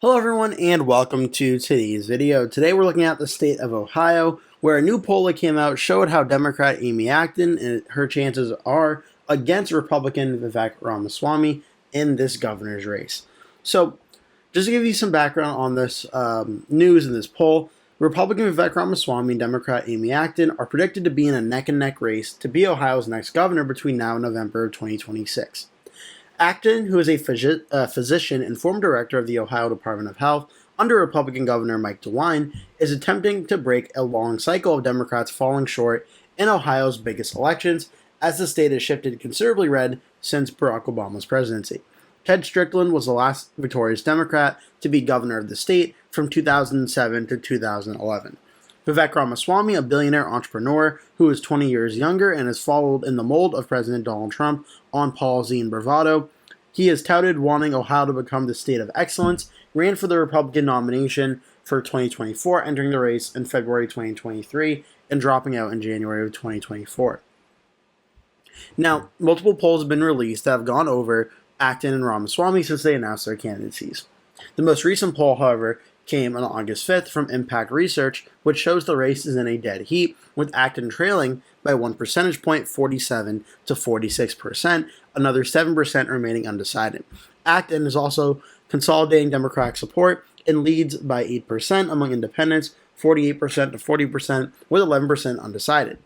Hello everyone and welcome to today's video. Today we're looking at the state of Ohio, where a new poll that came out showed how Democrat Amy Acton and her chances are against Republican Vivek Ramaswamy in this governor's race. So just to give you some background on this news in this poll, Republican Vivek Ramaswamy and Democrat Amy Acton are predicted to be in a neck-and-neck race to be Ohio's next governor between now and November of 2026. Acton, who is a physician and former director of the Ohio Department of Health under Republican Governor Mike DeWine, is attempting to break a long cycle of Democrats falling short in Ohio's biggest elections, as the state has shifted considerably red since Barack Obama's presidency. Ted Strickland was the last victorious Democrat to be governor of the state from 2007 to 2011. Vivek Ramaswamy, a billionaire entrepreneur who is 20 years younger and has followed in the mold of President Donald Trump on policy and bravado. He is touted wanting Ohio to become the state of excellence, ran for the Republican nomination for 2024, entering the race in February 2023 and dropping out in January of 2024. Now, multiple polls have been released that have gone over Acton and Ramaswamy since they announced their candidacies. The most recent poll, however, came on August 5th from Impact Research, which shows the race is in a dead heat, with Acton trailing by 1 percentage point, 47 to 46%, another 7% remaining undecided. Acton is also consolidating Democratic support and leads by 8% among independents, 48% to 40%, with 11% undecided.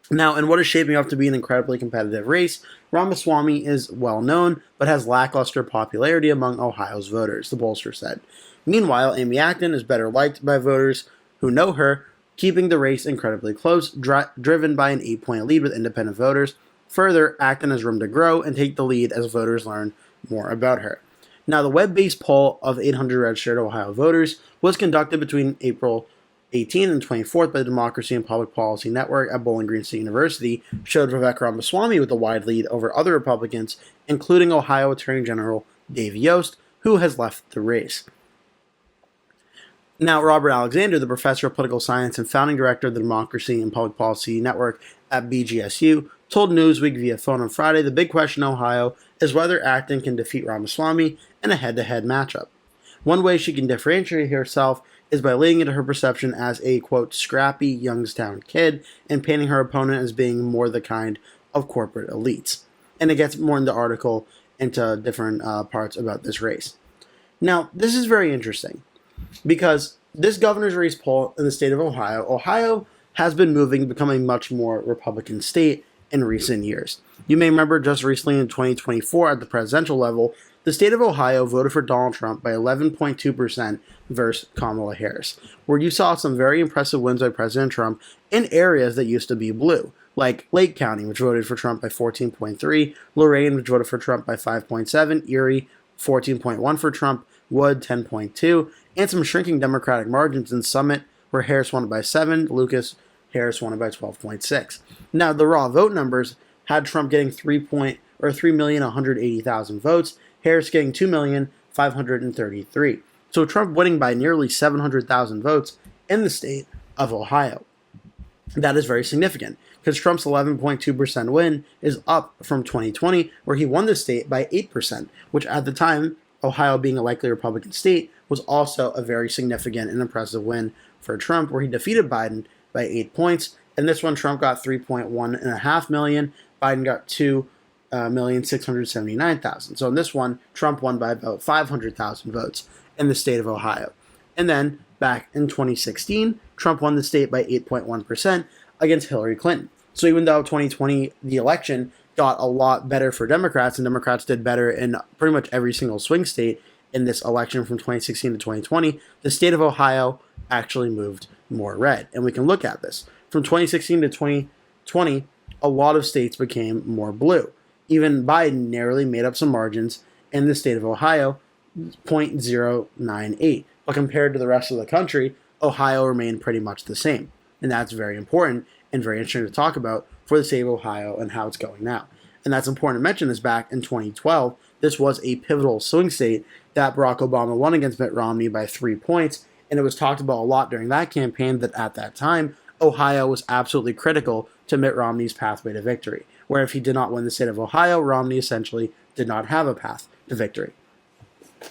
Now, in what is shaping up to be an incredibly competitive race, Ramaswamy is well known, but has lackluster popularity among Ohio's voters, the pollster said. Meanwhile, Amy Acton is better liked by voters who know her, keeping the race incredibly close, driven by an 8-point lead with independent voters. Further, Acton has room to grow and take the lead as voters learn more about her. Now, the web-based poll of 800 registered Ohio voters was conducted between April 18th and 24th by the Democracy and Public Policy Network at Bowling Green State University, showed Vivek Ramaswamy with a wide lead over other Republicans, including Ohio Attorney General Dave Yost, who has left the race. Now, Robert Alexander, the professor of political science and founding director of the Democracy and Public Policy Network at BGSU, told Newsweek via phone on Friday the big question in Ohio is whether Acton can defeat Ramaswamy in a head-to-head matchup. One way she can differentiate herself is by leaning into her perception as a, quote, scrappy Youngstown kid and painting her opponent as being more the kind of corporate elites. And it gets more in the article into different parts about this race. Now, this is very interesting because this governor's race poll in the state of Ohio has been moving to become a much more Republican state in recent years. You may remember just recently in 2024 at the presidential level, the state of Ohio voted for Donald Trump by 11.2% versus Kamala Harris, where you saw some very impressive wins by President Trump in areas that used to be blue, like Lake County, which voted for Trump by 14.3%, Lorain, which voted for Trump by 5.7%, Erie, 14.1% for Trump, Wood, 10.2%, and some shrinking Democratic margins in Summit, where Harris won by 7%, Lucas, Harris won by 12.6%. Now, the raw vote numbers had Trump getting 3,180,000 votes, Harris getting 2,533,000. So Trump winning by nearly 700,000 votes in the state of Ohio. That is very significant because Trump's 11.2% win is up from 2020, where he won the state by 8%, which at the time, Ohio being a likely Republican state, was also a very significant and impressive win for Trump, where he defeated Biden by 8 points. And this one, Trump got 3.1.5 million, Biden got 2,679,000. So in this one, Trump won by about 500,000 votes in the state of Ohio. And then back in 2016, Trump won the state by 8.1% against Hillary Clinton. So even though 2020, the election got a lot better for Democrats, and Democrats did better in pretty much every single swing state in this election from 2016 to 2020, the state of Ohio actually moved more red. And we can look at this. From 2016 to 2020, a lot of states became more blue. Even Biden narrowly made up some margins in the state of Ohio, 0.098. But compared to the rest of the country, Ohio remained pretty much the same. And that's very important and very interesting to talk about for the state of Ohio and how it's going now. And that's important to mention is back in 2012, this was a pivotal swing state that Barack Obama won against Mitt Romney by 3 points. And it was talked about a lot during that campaign that at that time, Ohio was absolutely critical to Mitt Romney's pathway to victory, where if he did not win the state of Ohio, Romney essentially did not have a path to victory.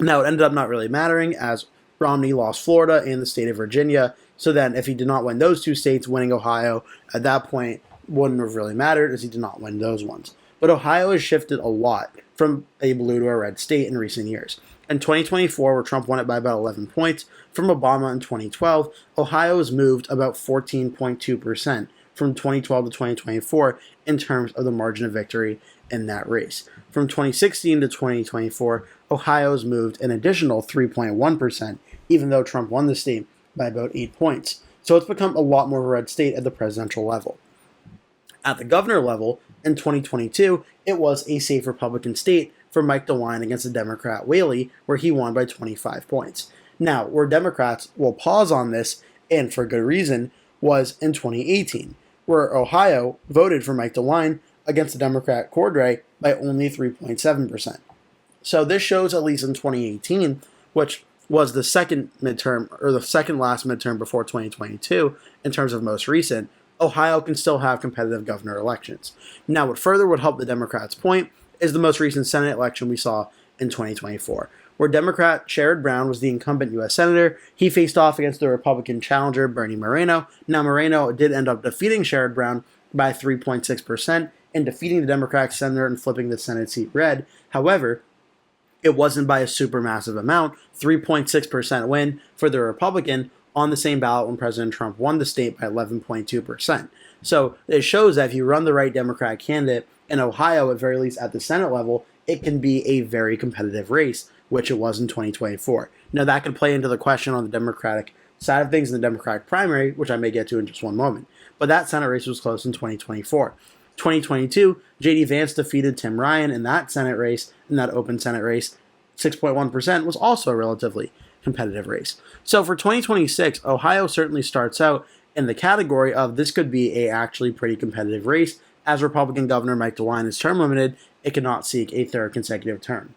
Now, it ended up not really mattering as Romney lost Florida and the state of Virginia. So then, if he did not win those two states, winning Ohio at that point wouldn't have really mattered as he did not win those ones. But Ohio has shifted a lot from a blue to a red state in recent years. In 2024, where Trump won it by about 11 points, from Obama in 2012, Ohio has moved about 14.2% from 2012 to 2024 in terms of the margin of victory in that race. From 2016 to 2024, Ohio has moved an additional 3.1%, even though Trump won the state by about 8 points. So it's become a lot more of a red state at the presidential level. At the governor level, in 2022, it was a safe Republican state for Mike DeWine against the Democrat Whaley, where he won by 25 points. Now, where Democrats will pause on this, and for good reason, was in 2018, where Ohio voted for Mike DeWine against the Democrat Cordray by only 3.7%. So this shows, at least in 2018, which was the second midterm, or the second last midterm before 2022, in terms of most recent, Ohio can still have competitive governor elections. Now, what further would help the Democrats' point is the most recent Senate election we saw in 2024, where Democrat Sherrod Brown was the incumbent U.S. Senator. He faced off against the Republican challenger, Bernie Moreno. Now, Moreno did end up defeating Sherrod Brown by 3.6% and defeating the Democratic senator and flipping the Senate seat red. However, it wasn't by a supermassive amount, 3.6% win for the Republican on the same ballot when President Trump won the state by 11.2%. So it shows that if you run the right Democratic candidate in Ohio, at very least at the Senate level, it can be a very competitive race, which it was in 2024. Now, that could play into the question on the Democratic side of things in the Democratic primary, which I may get to in just one moment. But that Senate race was close in 2024. 2022, J.D. Vance defeated Tim Ryan in that Senate race, in that open Senate race. 6.1% was also a relatively competitive race. So for 2026, Ohio certainly starts out in the category of this could be a actually pretty competitive race. As Republican Governor Mike DeWine is term limited, it cannot seek a third consecutive term.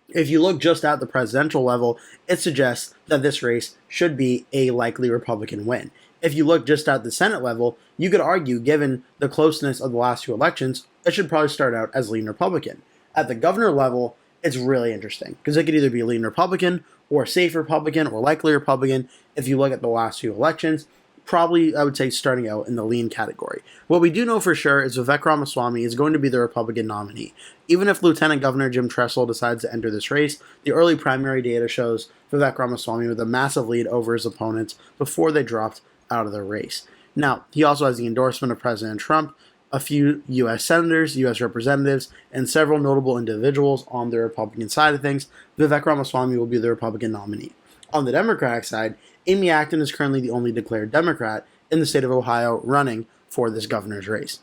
If you look just at the presidential level, it suggests that this race should be a likely Republican win. If you look just at the Senate level, you could argue, given the closeness of the last two elections, it should probably start out as lean Republican. At the governor level, it's really interesting because it could either be lean Republican or safe Republican or likely Republican. If you look at the last few elections, probably I would say starting out in the lean category. What we do know for sure is Vivek Ramaswamy is going to be the Republican nominee. Even if Lieutenant Governor Jim Tressel decides to enter this race, the early primary data shows Vivek Ramaswamy with a massive lead over his opponents before they dropped out of the race. Now, he also has the endorsement of President Trump, a few U.S. senators, U.S. representatives, and several notable individuals on the Republican side of things. Vivek Ramaswamy will be the Republican nominee. On the Democratic side, Amy Acton is currently the only declared Democrat in the state of Ohio running for this governor's race.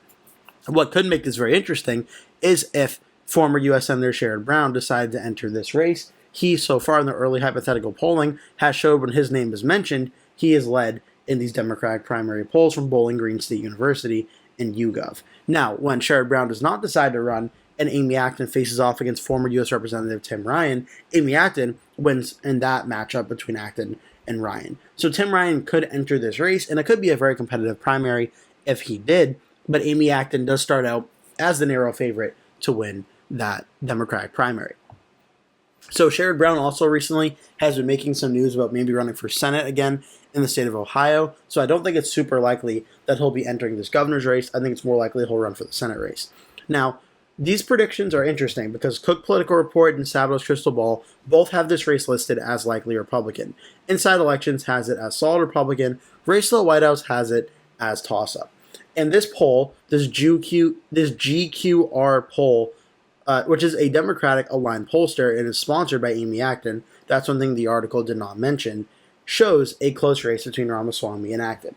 What could make this very interesting is if former U.S. Senator Sherrod Brown decided to enter this race. He, so far in the early hypothetical polling, has showed when his name is mentioned, he is led in these Democratic primary polls from Bowling Green State University in YouGov. Now, when Sherrod Brown does not decide to run and Amy Acton faces off against former U.S. Representative Tim Ryan, Amy Acton wins in that matchup between Acton and Ryan. So Tim Ryan could enter this race, and it could be a very competitive primary if he did, but Amy Acton does start out as the narrow favorite to win that Democratic primary. So Sherrod Brown also recently has been making some news about maybe running for Senate again in the state of Ohio. So I don't think it's super likely that he'll be entering this governor's race. I think it's more likely he'll run for the Senate race. Now, these predictions are interesting because Cook Political Report and Sabo's Crystal Ball both have this race listed as likely Republican. Inside Elections has it as solid Republican. Race to the White House has it as toss-up. And this poll, this GQR poll, which is a Democratic-aligned pollster and is sponsored by Amy Acton, that's one thing the article did not mention, shows a close race between Ramaswamy and Acton.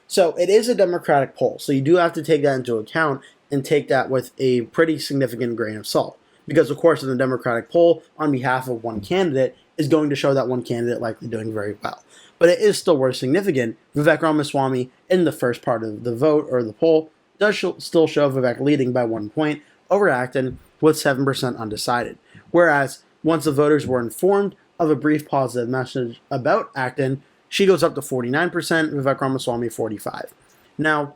So it is a Democratic poll, so you do have to take that into account and take that with a pretty significant grain of salt. Because, of course, in the Democratic poll, on behalf of one candidate, is going to show that one candidate likely doing very well. But it is still worth significant. Vivek Ramaswamy, in the first part of the vote or the poll, does still show Vivek leading by 1 point over Acton with 7% undecided. Whereas, once the voters were informed of a brief positive message about Acton, she goes up to 49%, Vivek Ramaswamy 45%. Now,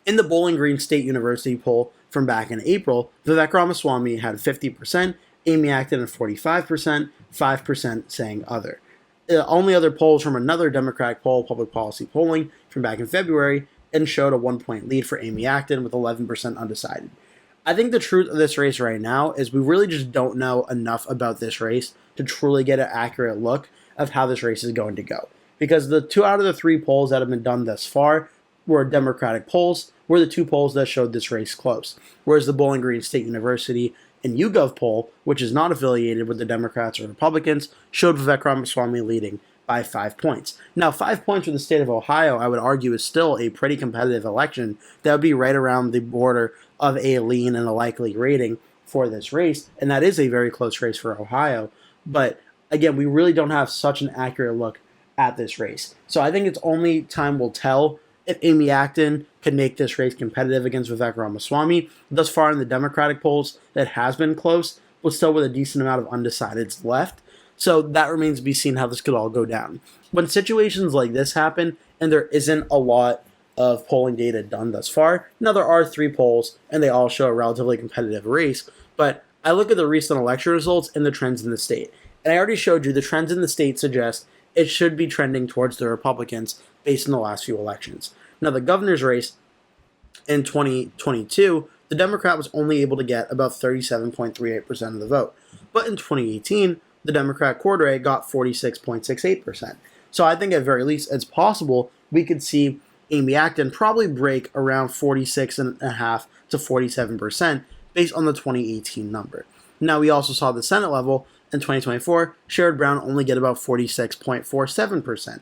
in the Bowling Green State University poll from back in April, Vivek Ramaswamy had 50% Amy Acton at 45%, 5% saying other. The only other polls from another Democratic poll, Public Policy Polling, from back in February, and showed a 1-point lead for Amy Acton with 11% undecided. I think the truth of this race right now is we really just don't know enough about this race to truly get an accurate look of how this race is going to go. Because the 2 out of the 3 polls that have been done thus far were Democratic polls, were the 2 polls that showed this race close. Whereas the Bowling Green State University and YouGov poll, which is not affiliated with the Democrats or Republicans, showed Vivek Ramaswamy leading by 5 points. Now, 5 points for the state of Ohio, I would argue, is still a pretty competitive election. That would be right around the border of a lean and a likely rating for this race, and that is a very close race for Ohio. But again, we really don't have such an accurate look at this race. So I think it's only time will tell if Amy Acton can make this race competitive against Vivek Ramaswamy. Thus far in the Democratic polls, that has been close, but still with a decent amount of undecideds left. So that remains to be seen how this could all go down. When situations like this happen, and there isn't a lot of polling data done thus far, now there are 3 polls, and they all show a relatively competitive race, but I look at the recent election results and the trends in the state. And I already showed you the trends in the state suggest it should be trending towards the Republicans based on the last few elections. Now, the governor's race in 2022, the Democrat was only able to get about 37.38% of the vote. But in 2018, the Democrat Cordray got 46.68%. So I think at very least it's possible we could see Amy Acton probably break around 46.5% to 47% based on the 2018 number. Now, we also saw the Senate level in 2024, Sherrod Brown only get about 46.47%.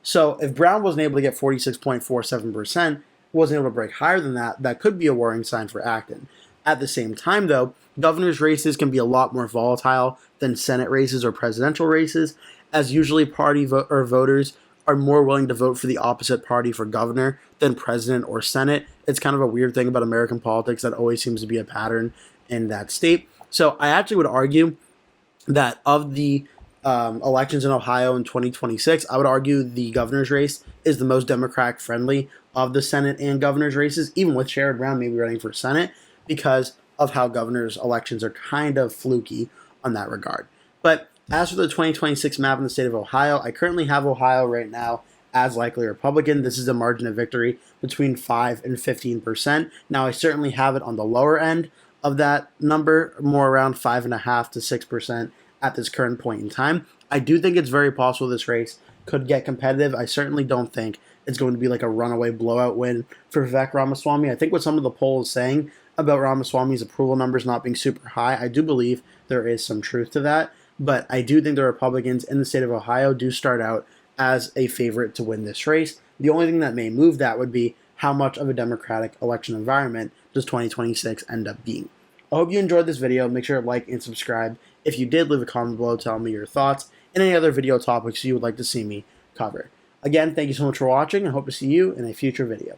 So if Brown wasn't able to get 46.47%, wasn't able to break higher than that, that could be a worrying sign for Acton. At the same time, though, governor's races can be a lot more volatile than Senate races or presidential races, as usually party voters are more willing to vote for the opposite party for governor than president or Senate. It's kind of a weird thing about American politics that always seems to be a pattern in that state. So I actually would argue that of the elections in Ohio in 2026, I would argue the governor's race is the most Democratic friendly of the Senate and governor's races, even with Sherrod Brown maybe running for Senate, because of how governor's elections are kind of fluky on that regard. But as for the 2026 map in the state of Ohio, I currently have Ohio right now as likely Republican. This is a margin of victory between 5 and 15%. Now, I certainly have it on the lower end of that number, more around 5.5% to 6% at this current point in time. I do think it's very possible this race could get competitive. I certainly don't think it's going to be like a runaway blowout win for Vivek Ramaswamy. I think what some of the polls saying about Ramaswamy's approval numbers not being super high, I do believe there is some truth to that. But I do think the Republicans in the state of Ohio do start out as a favorite to win this race. The only thing that may move that would be how much of a Democratic election environment does 2026 end up being. I hope you enjoyed this video. Make sure to like and subscribe. If you did, leave a comment below telling me your thoughts and any other video topics you would like to see me cover. Again, thank you so much for watching. I hope to see you in a future video.